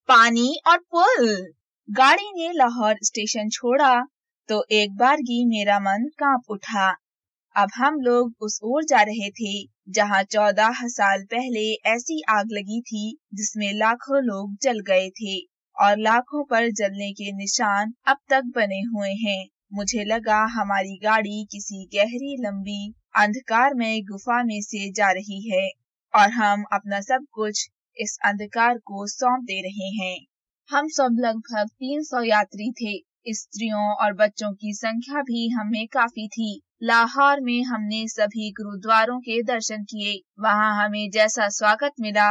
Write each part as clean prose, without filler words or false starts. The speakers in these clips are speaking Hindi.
पानी और पुल। गाड़ी ने लाहौर स्टेशन छोड़ा तो एक बारगी मेरा मन कांप उठा। अब हम लोग उस ओर जा रहे थे जहां 14 साल पहले ऐसी आग लगी थी जिसमें लाखों लोग जल गए थे और लाखों पर जलने के निशान अब तक बने हुए हैं। मुझे लगा हमारी गाड़ी किसी गहरी लंबी अंधकारमय गुफा में से जा रही है और हम अपना सब कुछ इस अंधकार को सौंप दे रहे हैं। हम सब लगभग 300 यात्री थे। स्त्रियों और बच्चों की संख्या भी हमें काफी थी। लाहौर में हमने सभी गुरुद्वारों के दर्शन किए। वहां हमें जैसा स्वागत मिला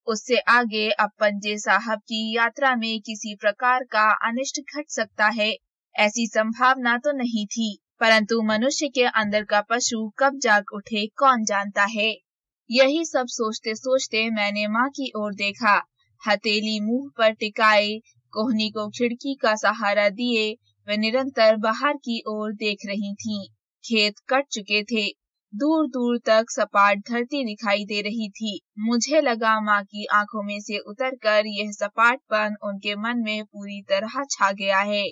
उससे आगे अब पंजे साहब की यात्रा में किसी प्रकार का अनिष्ट घट सकता है ऐसी संभावना तो नहीं थी, परंतु मनुष्य के अंदर का पशु कब जाग उठे कौन जानता है। यही सब सोचते सोचते मैंने माँ की ओर देखा। हथेली मुंह पर टिकाए, कोहनी को खिड़की का सहारा दिए वे निरंतर बाहर की ओर देख रही थीं। खेत कट चुके थे, दूर दूर तक सपाट धरती दिखाई दे रही थी। मुझे लगा माँ की आंखों में से उतरकर यह सपाटपन उनके मन में पूरी तरह छा गया है।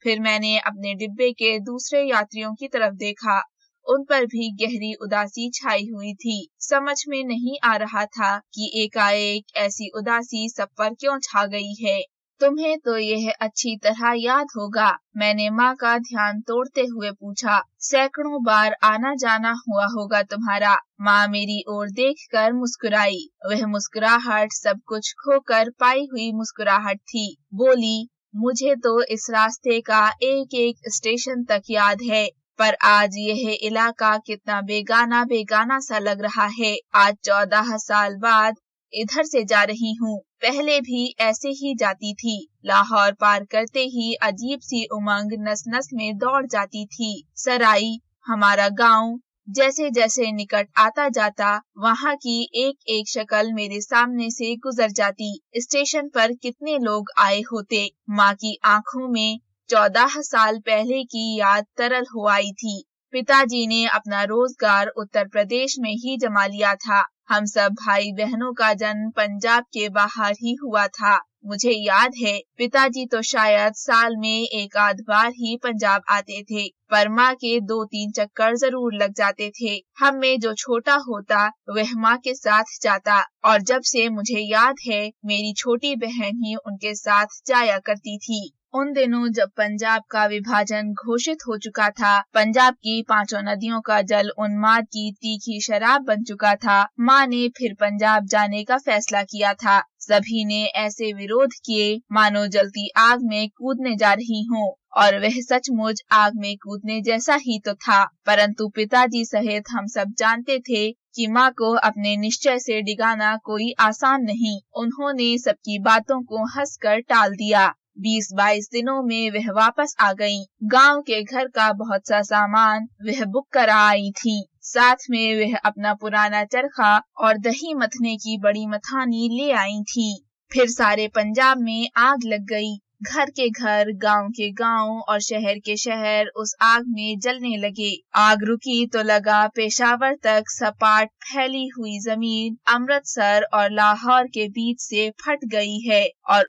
फिर मैंने अपने डिब्बे के दूसरे यात्रियों की तरफ देखा। उन पर भी गहरी उदासी छाई हुई थी। समझ में नहीं आ रहा था कि एकाएक ऐसी उदासी सब पर क्यों छा गई है। तुम्हें तो यह अच्छी तरह याद होगा, मैंने माँ का ध्यान तोड़ते हुए पूछा। सैकड़ों बार आना जाना हुआ होगा तुम्हारा। माँ मेरी ओर देखकर मुस्कुराई। वह मुस्कुराहट सब कुछ खोकर पाई हुई मुस्कुराहट थी। बोली, मुझे तो इस रास्ते का एक एक स्टेशन तक याद है, पर आज यह इलाका कितना बेगाना बेगाना सा लग रहा है। आज 14 साल बाद इधर से जा रही हूँ। पहले भी ऐसे ही जाती थी। लाहौर पार करते ही अजीब सी उमंग नस नस में दौड़ जाती थी। सराई, हमारा गांव, जैसे जैसे निकट आता जाता वहाँ की एक एक शक्ल मेरे सामने से गुजर जाती। स्टेशन पर कितने लोग आए होते। माँ की आंखों में 14 साल पहले की याद तरल हो आई थी। पिताजी ने अपना रोजगार उत्तर प्रदेश में ही जमा लिया था। हम सब भाई बहनों का जन्म पंजाब के बाहर ही हुआ था। मुझे याद है पिताजी तो शायद साल में एक आध बार ही पंजाब आते थे, पर माँ के 2-3 चक्कर जरूर लग जाते थे। हम में जो छोटा होता वह माँ के साथ जाता और जब से मुझे याद है मेरी छोटी बहन ही उनके साथ जाया करती थी। उन दिनों जब पंजाब का विभाजन घोषित हो चुका था, पंजाब की 5 नदियों का जल उन्माद की तीखी शराब बन चुका था, माँ ने फिर पंजाब जाने का फैसला किया था। सभी ने ऐसे विरोध किए मानो जलती आग में कूदने जा रही हूँ, और वह सचमुच आग में कूदने जैसा ही तो था। परंतु पिताजी सहित हम सब जानते थे कि माँ को अपने निश्चय से डिगाना कोई आसान नहीं। उन्होंने सबकी बातों को हंसकर टाल दिया। 20-22 दिनों में वह वापस आ गईं। गांव के घर का बहुत सा सामान वह बुक करा आई थी। साथ में वह अपना पुराना चरखा और दही मथने की बड़ी मथानी ले आई थी। फिर सारे पंजाब में आग लग गई। घर के घर, गांव के गांव और शहर के शहर उस आग में जलने लगे। आग रुकी तो लगा पेशावर तक सपाट फैली हुई जमीन अमृतसर और लाहौर के बीच से फट गई है और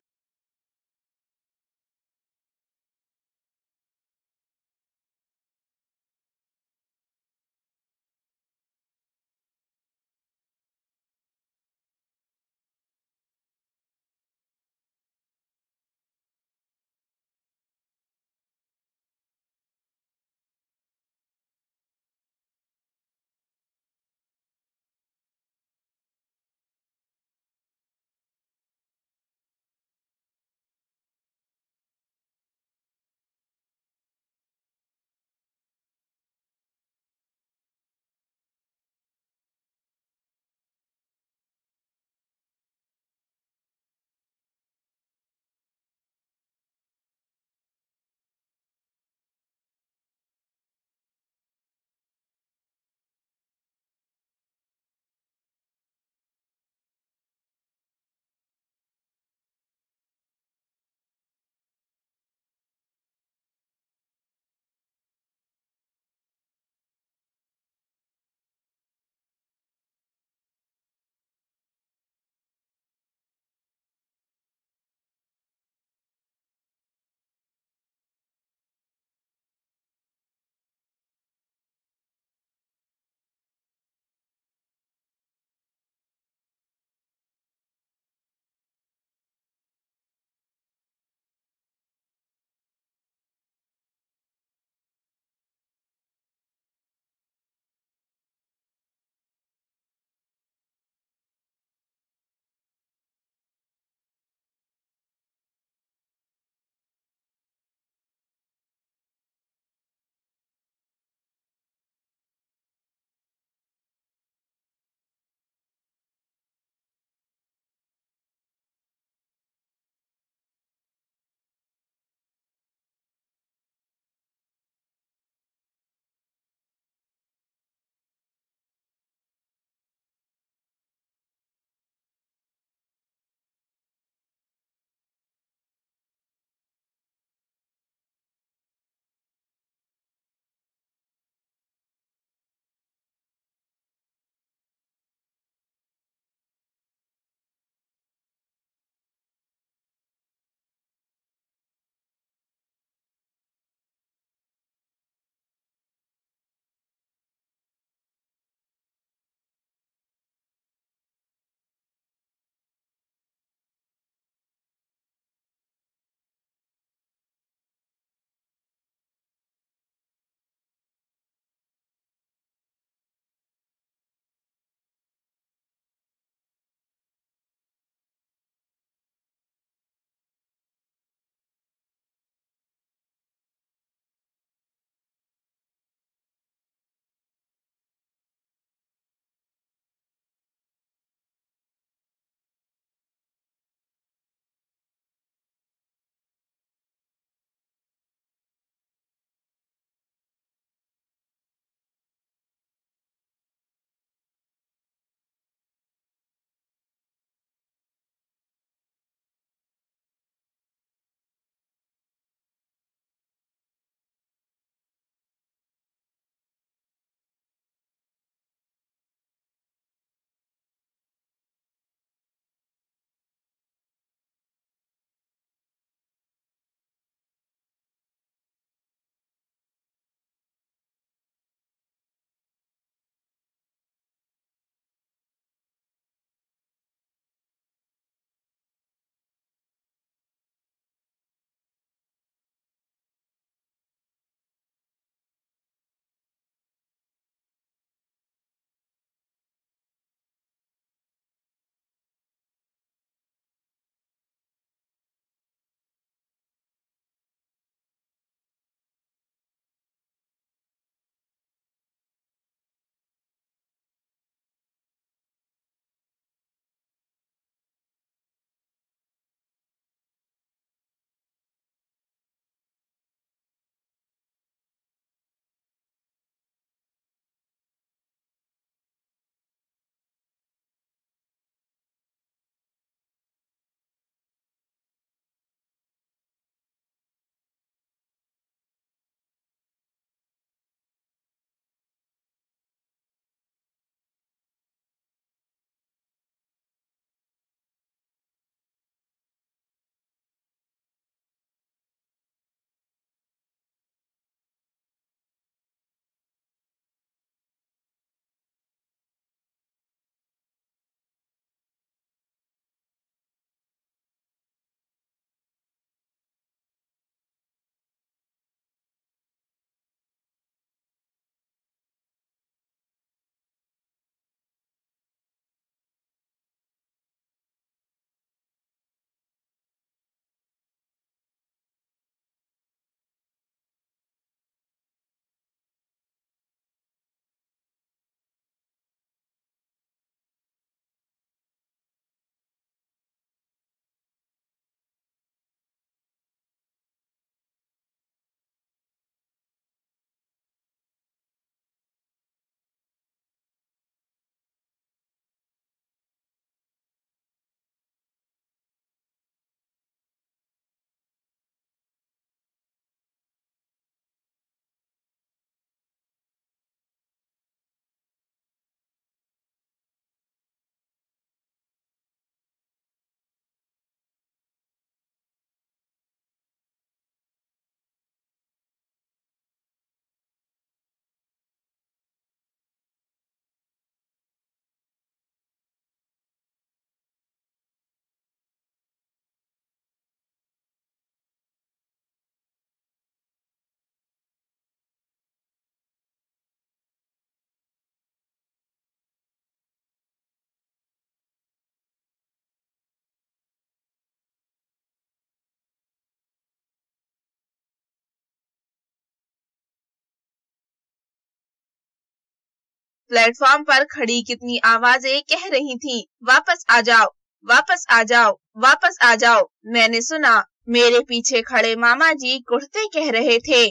प्लेटफॉर्म पर खड़ी कितनी आवाजें कह रही थीं, वापस आ जाओ, वापस आ जाओ, वापस आ जाओ। मैंने सुना मेरे पीछे खड़े मामा जी कुढ़ते कह रहे थे,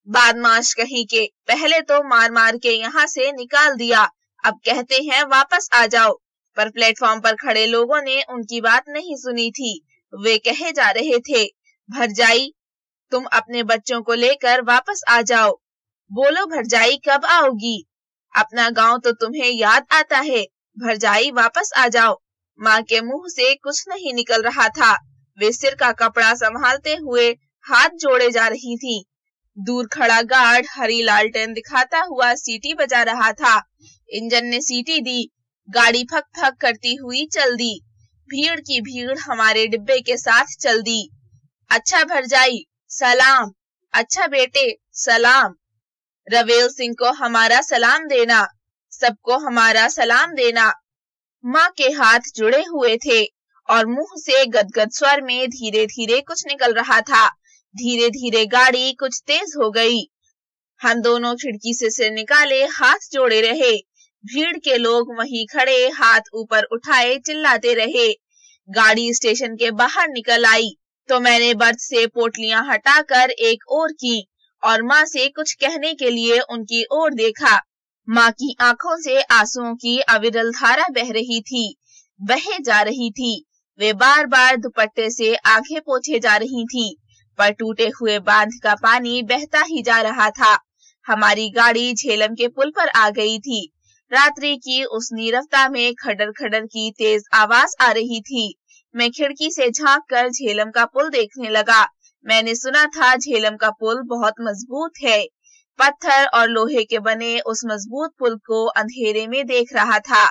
बदमाश कहीं के, पहले तो मार मार के यहाँ से निकाल दिया, अब कहते हैं वापस आ जाओ। पर प्लेटफॉर्म पर खड़े लोगों ने उनकी बात नहीं सुनी थी। वे कहे जा रहे थे, भरजाई तुम अपने बच्चों को लेकर वापस आ जाओ। बोलो भरजाई कब आओगी? अपना गांव तो तुम्हें याद आता है, भरजाई वापस आ जाओ। माँ के मुंह से कुछ नहीं निकल रहा था। वे सिर का कपड़ा संभालते हुए हाथ जोड़े जा रही थी। दूर खड़ा गार्ड हरी लालटेन दिखाता हुआ सीटी बजा रहा था। इंजन ने सीटी दी, गाड़ी फक फक करती हुई चल दी। भीड़ की भीड़ हमारे डिब्बे के साथ चल दी। अच्छा भरजाई सलाम, अच्छा बेटे सलाम, रवेल सिंह को हमारा सलाम देना, सबको हमारा सलाम देना। माँ के हाथ जुड़े हुए थे और मुंह से गदगद स्वर में धीरे धीरे कुछ निकल रहा था। धीरे धीरे गाड़ी कुछ तेज हो गई। हम दोनों खिड़की से सिर निकाले हाथ जोड़े रहे। भीड़ के लोग वहीं खड़े हाथ ऊपर उठाए चिल्लाते रहे। गाड़ी स्टेशन के बाहर निकल आई तो मैंने बर्थ से पोटलियां हटाकर एक ओर की और माँ से कुछ कहने के लिए उनकी ओर देखा। माँ की आंखों से आंसुओं की अविरल धारा बह रही थी, बहे जा रही थी। वे बार बार दुपट्टे से आंखें पोंछे जा रही थीं, पर टूटे हुए बांध का पानी बहता ही जा रहा था। हमारी गाड़ी झेलम के पुल पर आ गई थी। रात्रि की उस नीरवता में खडर खडर की तेज आवाज आ रही थी। मैं खिड़की से झांक कर झेलम का पुल देखने लगा। मैंने सुना था झेलम का पुल बहुत मजबूत है। पत्थर और लोहे के बने उस मजबूत पुल को अंधेरे में देख रहा था।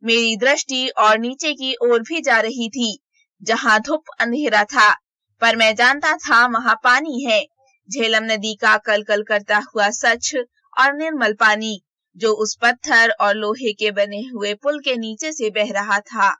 मेरी दृष्टि और नीचे की ओर भी जा रही थी, जहां धूप अंधेरा था, पर मैं जानता था वहां पानी है। झेलम नदी का कलकल करता हुआ सच और निर्मल पानी, जो उस पत्थर और लोहे के बने हुए पुल के नीचे से बह रहा था।